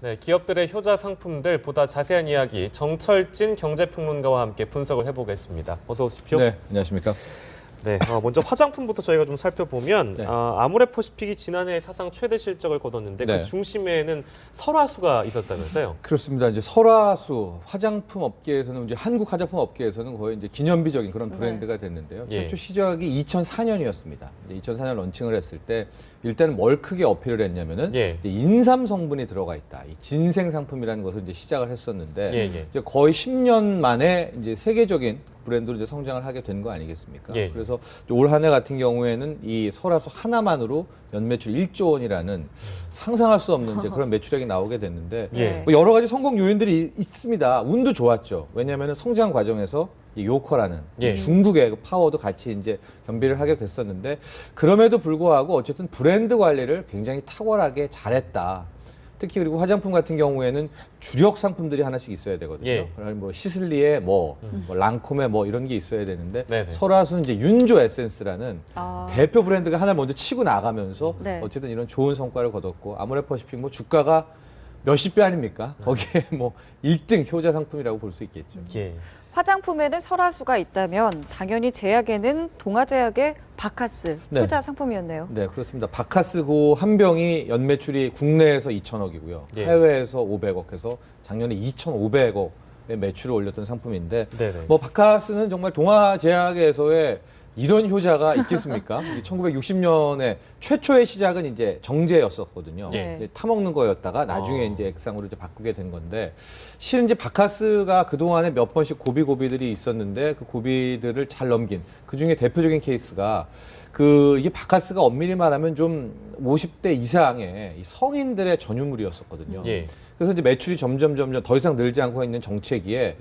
네, 기업들의 효자 상품들 보다 자세한 이야기 정철진 경제평론가와 함께 분석을 해보겠습니다. 어서 오십시오. 네, 안녕하십니까. 네, 먼저 화장품부터 저희가 좀 살펴보면 네. 아모레퍼시픽이 지난해 사상 최대 실적을 거뒀는데 네. 그 중심에는 설화수가 있었다면서요? 그렇습니다. 이제 설화수 화장품 업계에서는 이제 한국 화장품 업계에서는 거의 이제 기념비적인 그런 브랜드가 됐는데요. 예. 최초 시작이 2004년이었습니다. 2004년 런칭을 했을 때 일단 뭘 크게 어필을 했냐면은 예. 이제 인삼 성분이 들어가 있다. 이 진생 상품이라는 것을 이제 시작을 했었는데 예. 이제 거의 10년 만에 이제 세계적인 브랜드로 이제 성장을 하게 된 거 아니겠습니까? 예. 그래서 올 한 해 같은 경우에는 이 설화수 하나만으로 연매출 1조 원이라는 상상할 수 없는 이제 그런 매출액이 나오게 됐는데 예. 뭐 여러 가지 성공 요인들이 있습니다. 운도 좋았죠. 왜냐하면 성장 과정에서 이 요커라는 예. 중국의 그 파워도 같이 이제 겸비를 하게 됐었는데 그럼에도 불구하고 어쨌든 브랜드 관리를 굉장히 탁월하게 잘했다. 특히 그리고 화장품 같은 경우에는 주력 상품들이 하나씩 있어야 되거든요. 예. 그러니까 뭐 시슬리에 뭐 랑콤에 뭐 이런 게 있어야 되는데 네네. 설화수는 이제 윤조 에센스라는 아. 대표 브랜드가 하나 먼저 치고 나가면서 네. 어쨌든 이런 좋은 성과를 거뒀고 아모레퍼시픽 뭐 주가가 몇십 배 아닙니까? 거기에 뭐 1등 효자 상품이라고 볼 수 있겠죠. 예. 화장품에는 설화수가 있다면 당연히 제약에는 동아제약의 바카스 네. 효자 상품이었네요. 네, 그렇습니다. 바카스고 한 병이 연매출이 국내에서 2천억이고요. 예. 해외에서 500억 해서 작년에 2,500억의 매출을 올렸던 상품인데 네네. 뭐 바카스는 정말 동아제약에서의 이런 효자가 있겠습니까? 1960년에 최초의 시작은 이제 정제였었거든요. 예. 이제 타먹는 거였다가 나중에 어. 이제 액상으로 이제 바꾸게 된 건데 실은 이제 바카스가 그동안에 몇 번씩 고비들이 있었는데 그 고비들을 잘 넘긴 그 중에 대표적인 케이스가 이게 바카스가 엄밀히 말하면 좀 50대 이상의 이 성인들의 전유물이었었거든요. 예. 그래서 이제 매출이 점점 더 이상 늘지 않고 있는 정체기에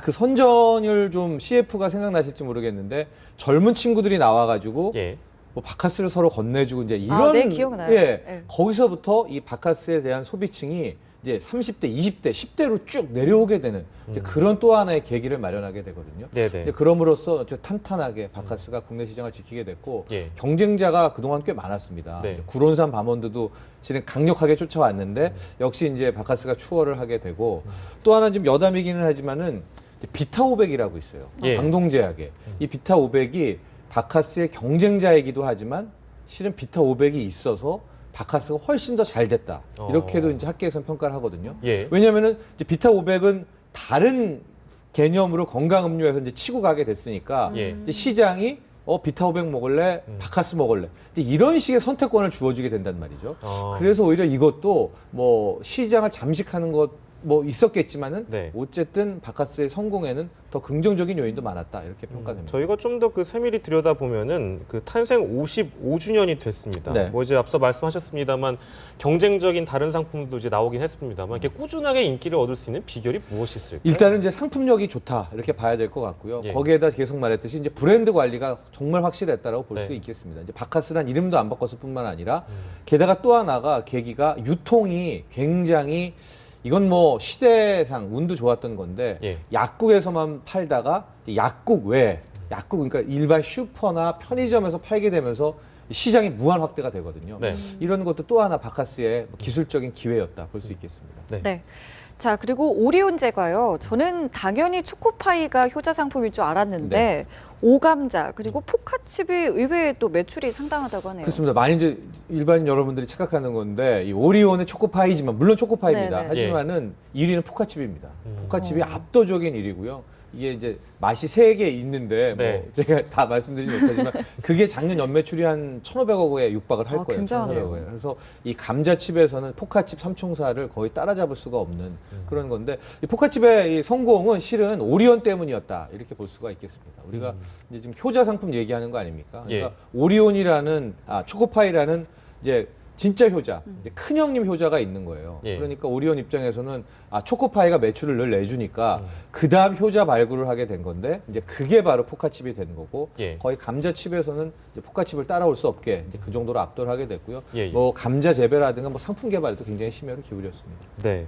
그 선전을 좀 CF가 생각나실지 모르겠는데 젊은 친구들이 나와가지고 예. 뭐 바카스를 서로 건네주고 이제 이런 네, 기억나요. 예, 네. 거기서부터 이 바카스에 대한 소비층이 이제 30대, 20대, 10대로 쭉 내려오게 되는 이제 그런 또 하나의 계기를 마련하게 되거든요. 네네. 이제 그럼으로써 아주 탄탄하게 바카스가 국내 시장을 지키게 됐고 예. 경쟁자가 그동안 꽤 많았습니다. 네. 이제 구론산 바몬드도 실은 강력하게 쫓아왔는데 역시 이제 바카스가 추월을 하게 되고 또 하나 좀 여담이기는 하지만은 이제 비타500이라고 있어요. 예. 강동제약의 이 비타500이 바카스의 경쟁자이기도 하지만 실은 비타500이 있어서 바카스가 훨씬 더 잘 됐다. 이렇게도 이제 학계에서는 평가를 하거든요. 예. 왜냐하면은 이제 비타500은 다른 개념으로 건강음료에서 이제 치고 가게 됐으니까 예. 이제 시장이 비타500 먹을래, 바카스 먹을래. 근데 이런 식의 선택권을 주어주게 된단 말이죠. 그래서 오히려 이것도 뭐 시장을 잠식하는 것 뭐 있었겠지만은 네. 어쨌든 바카스의 성공에는 더 긍정적인 요인도 많았다 이렇게 평가됩니다. 저희가 좀 더 그 세밀히 들여다 보면은 그 탄생 55주년이 됐습니다. 네. 뭐 이제 앞서 말씀하셨습니다만 경쟁적인 다른 상품도 이제 나오긴 했습니다만 이렇게 꾸준하게 인기를 얻을 수 있는 비결이 무엇이 있을까요? 일단은 이제 상품력이 좋다 이렇게 봐야 될 것 같고요. 예. 거기에다 계속 말했듯이 이제 브랜드 관리가 정말 확실했다라고 볼 수 네. 있겠습니다. 이제 바카스란 이름도 안 바꿨을 뿐만 아니라 게다가 또 하나가 계기가 유통이 굉장히 이건 뭐 시대상 운도 좋았던 건데 예. 약국에서만 팔다가 이제 약국 외에 약국 그러니까 일반 슈퍼나 편의점에서 팔게 되면서 시장이 무한 확대가 되거든요. 네. 이런 것도 또 하나 바카스의 기술적인 기회였다 볼 수 있겠습니다. 네. 네. 자, 그리고 오리온 제과요. 저는 당연히 초코파이가 효자 상품일 줄 알았는데 네. 오감자 그리고 포카칩이 의외에 또 매출이 상당하다고 하네요. 그렇습니다. 많이 이제 일반 여러분들이 착각하는 건데 이 오리온의 초코파이지만 물론 초코파이입니다. 네네. 하지만은 1위는 포카칩입니다. 포카칩이 압도적인 1위고요. 이게 이제 맛이 3개 있는데 네. 뭐 제가 다 말씀드리지 못하지만 그게 작년 연매출이 한 1,500억에 육박을 할 거예요. 굉장하네요. 1,400억에. 그래서 이 감자칩에서는 포카칩 삼총사를 거의 따라잡을 수가 없는 그런 건데 이 포카칩의 이 성공은 실은 오리온 때문이었다 이렇게 볼 수가 있겠습니다. 우리가 이제 지금 효자 상품 얘기하는 거 아닙니까? 그러니까 오리온이라는 초코파이라는 이제 진짜 효자, 이제 큰형님 효자가 있는 거예요. 예. 그러니까 오리온 입장에서는 초코파이가 매출을 늘 내주니까 그 다음 효자 발굴을 하게 된 건데 이제 그게 바로 포카칩이 된 거고 예. 거의 감자칩에서는 이제 포카칩을 따라올 수 없게 이제 그 정도로 압도를 하게 됐고요. 예. 뭐 감자 재배라든가 뭐 상품 개발도 굉장히 심혈을 기울였습니다. 네.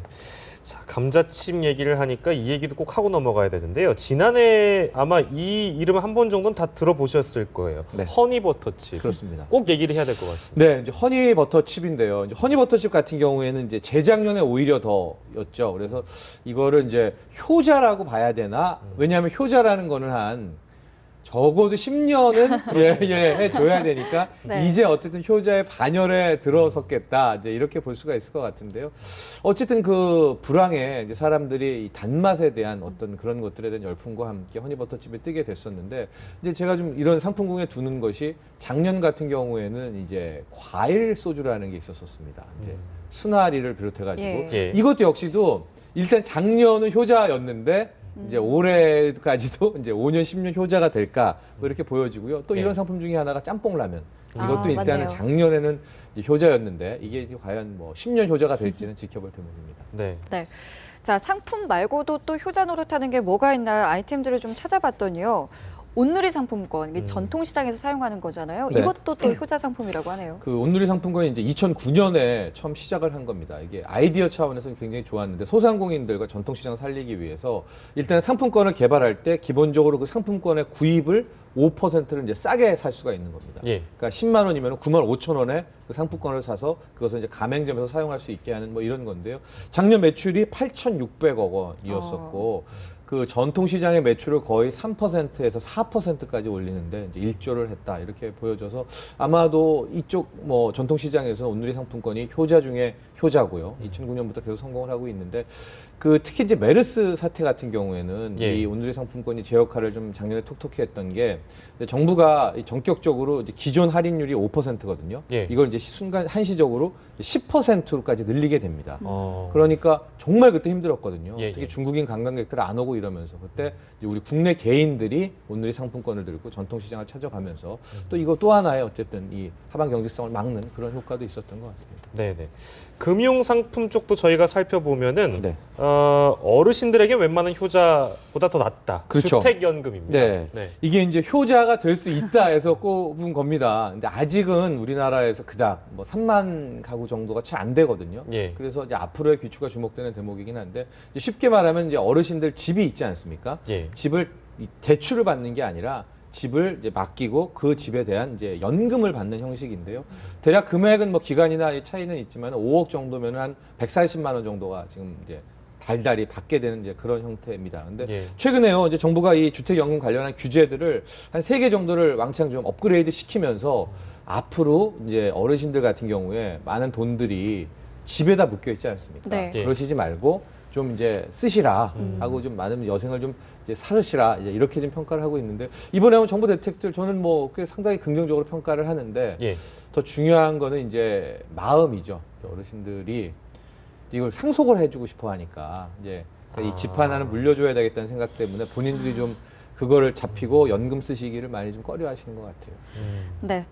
자, 감자칩 얘기를 하니까 이 얘기도 꼭 하고 넘어가야 되는데요. 지난해 아마 이 이름 한 번 정도는 다 들어보셨을 거예요. 네. 허니버터칩. 그렇습니다. 꼭 얘기를 해야 될 것 같습니다. 네, 이제 허니버터 허니버터칩인데요. 이제 허니버터칩 같은 경우에는 이제 재작년에 오히려 더였죠. 그래서 이거를 이제 효자라고 봐야 되나? 왜냐하면 효자라는 거는 한 적어도 10년은 해줘야 되니까 네. 이제 어쨌든 효자의 반열에 들어섰겠다. 이제 이렇게 볼 수가 있을 것 같은데요. 어쨌든 그 불황에 이제 사람들이 이 단맛에 대한 어떤 그런 것들에 대한 열풍과 함께 허니버터칩에 뜨게 됐었는데 이제 제가 좀 이런 상품군에 두는 것이 작년 같은 경우에는 이제 과일 소주라는 게 있었습니다. 이제 순하리를 비롯해가지고 예. 이것도 역시도 일단 작년은 효자였는데 이제 올해까지도 이제 5년, 10년 효자가 될까 뭐 이렇게 보여지고요. 또 네. 이런 상품 중에 하나가 짬뽕라면. 아, 이것도 일단은 맞네요. 작년에는 이제 효자였는데 이게 과연 뭐 10년 효자가 될지는 지켜볼 대목입니다. 네. 네. 자, 상품 말고도 또 효자 노릇하는 게 뭐가 있나 아이템들을 좀 찾아봤더니요. 온누리 상품권, 이게 전통시장에서 사용하는 거잖아요. 네. 이것도 또 효자 상품이라고 하네요. 그 온누리 상품권이 이제 2009년에 처음 시작을 한 겁니다. 이게 아이디어 차원에서는 굉장히 좋았는데 소상공인들과 전통시장을 살리기 위해서 일단 상품권을 개발할 때 기본적으로 그 상품권의 구입을 5%를 이제 싸게 살 수가 있는 겁니다. 예. 그러니까 10만 원이면 9만 5천 원에 그 상품권을 사서 그것을 이제 가맹점에서 사용할 수 있게 하는 뭐 이런 건데요. 작년 매출이 8,600억 원이었었고 그 전통시장의 매출을 거의 3%에서 4%까지 올리는데 이제 1조를 했다 이렇게 보여져서 아마도 이쪽 뭐 전통시장에서 온누리 상품권이 효자 중에 효자고요. 2009년부터 계속 성공을 하고 있는데 그 특히 이제 메르스 사태 같은 경우에는 예. 이 온누리 상품권이 제 역할을 좀 작년에 톡톡히 했던 게 정부가 전격적으로 이제 기존 할인율이 5%거든요. 예. 이걸 이제 순간 한시적으로 10%로까지 늘리게 됩니다. 어. 그러니까 정말 그때 힘들었거든요. 예, 특히 예. 중국인 관광객들 안 오고 이러면서 그때 이제 우리 국내 개인들이 온누리 상품권을 들고 전통시장을 찾아가면서 또 이거 또 하나의 어쨌든 이 하방 경직성을 막는 그런 효과도 있었던 것 같습니다. 네네. 금융 상품 쪽도 저희가 살펴보면은 네. 어르신들에게 웬만한 효자보다 더 낫다. 그렇죠. 주택연금입니다. 네. 이게 이제 효자가 될 수 있다 해서 꼽은 겁니다. 근데 아직은 우리나라에서 그닥 뭐 3만 가구 정도가 채 안 되거든요. 예. 그래서 이제 앞으로의 귀추가 주목되는 대목이긴 한데 이제 쉽게 말하면 이제 어르신들 집이 있지 않습니까? 예. 집을 대출을 받는 게 아니라 집을 이제 맡기고 그 집에 대한 이제 연금을 받는 형식인데요. 대략 금액은 뭐 기간이나 차이는 있지만 5억 정도면 한 140만 원 정도가 지금 이제 달달이 받게 되는 이제 그런 형태입니다. 근데 예. 최근에요, 이제 정부가 이 주택연금 관련한 규제들을 한 3개 정도를 왕창 좀 업그레이드 시키면서 앞으로 이제 어르신들 같은 경우에 많은 돈들이 집에다 묶여 있지 않습니까? 네. 예. 그러시지 말고 좀 이제 쓰시라 하고 좀 많은 여생을 좀 이제 사르시라 이제 이렇게 좀 평가를 하고 있는데 이번에 온 정부 대책들 저는 뭐 꽤 상당히 긍정적으로 평가를 하는데 예. 더 중요한 거는 이제 마음이죠. 어르신들이 이걸 상속을 해주고 싶어 하니까 이제 이 집 하나는 물려줘야 되겠다는 생각 때문에 본인들이 좀 그거를 잡히고 연금 쓰시기를 많이 좀 꺼려 하시는 것 같아요. 네.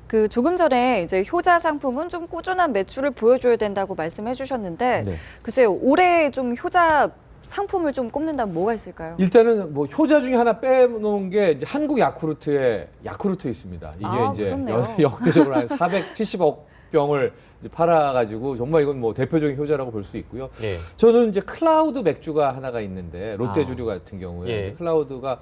그 조금 전에 이제 효자 상품은 좀 꾸준한 매출을 보여줘야 된다고 말씀해 주셨는데 네. 글쎄요, 올해 좀 효자 상품을 좀 꼽는다면 뭐가 있을까요? 일단은 뭐 효자 중에 하나 빼놓은 게 이제 한국 야쿠르트에 야쿠르트 있습니다. 이게 아, 이제 그렇네요. 역대적으로 한 470억 병을 이제 팔아가지고 정말 이건 뭐 대표적인 효자라고 볼 수 있고요. 예. 저는 이제 클라우드 맥주가 하나가 있는데 롯데주류 같은 경우에 예. 이제 클라우드가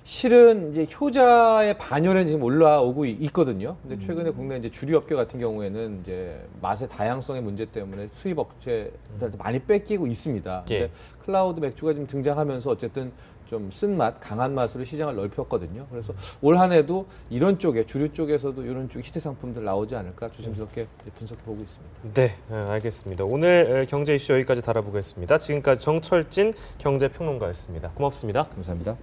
실은 이제 효자의 반열에 지금 올라오고 있거든요. 근데 최근에 국내 이제 주류 업계 같은 경우에는 이제 맛의 다양성의 문제 때문에 수입 업체들한테 많이 뺏기고 있습니다. 근데 예. 클라우드 맥주가 지금 등장하면서 어쨌든 좀 쓴맛, 강한 맛으로 시장을 넓혔거든요. 그래서 올 한 해도 이런 쪽에 주류 쪽에서도 이런 쪽 히트 상품들 나오지 않을까 조심스럽게 이제 분석해 보고 있습니다. 네, 알겠습니다. 오늘 경제 이슈 여기까지 다뤄보겠습니다. 지금까지 정철진 경제평론가였습니다. 고맙습니다. 감사합니다.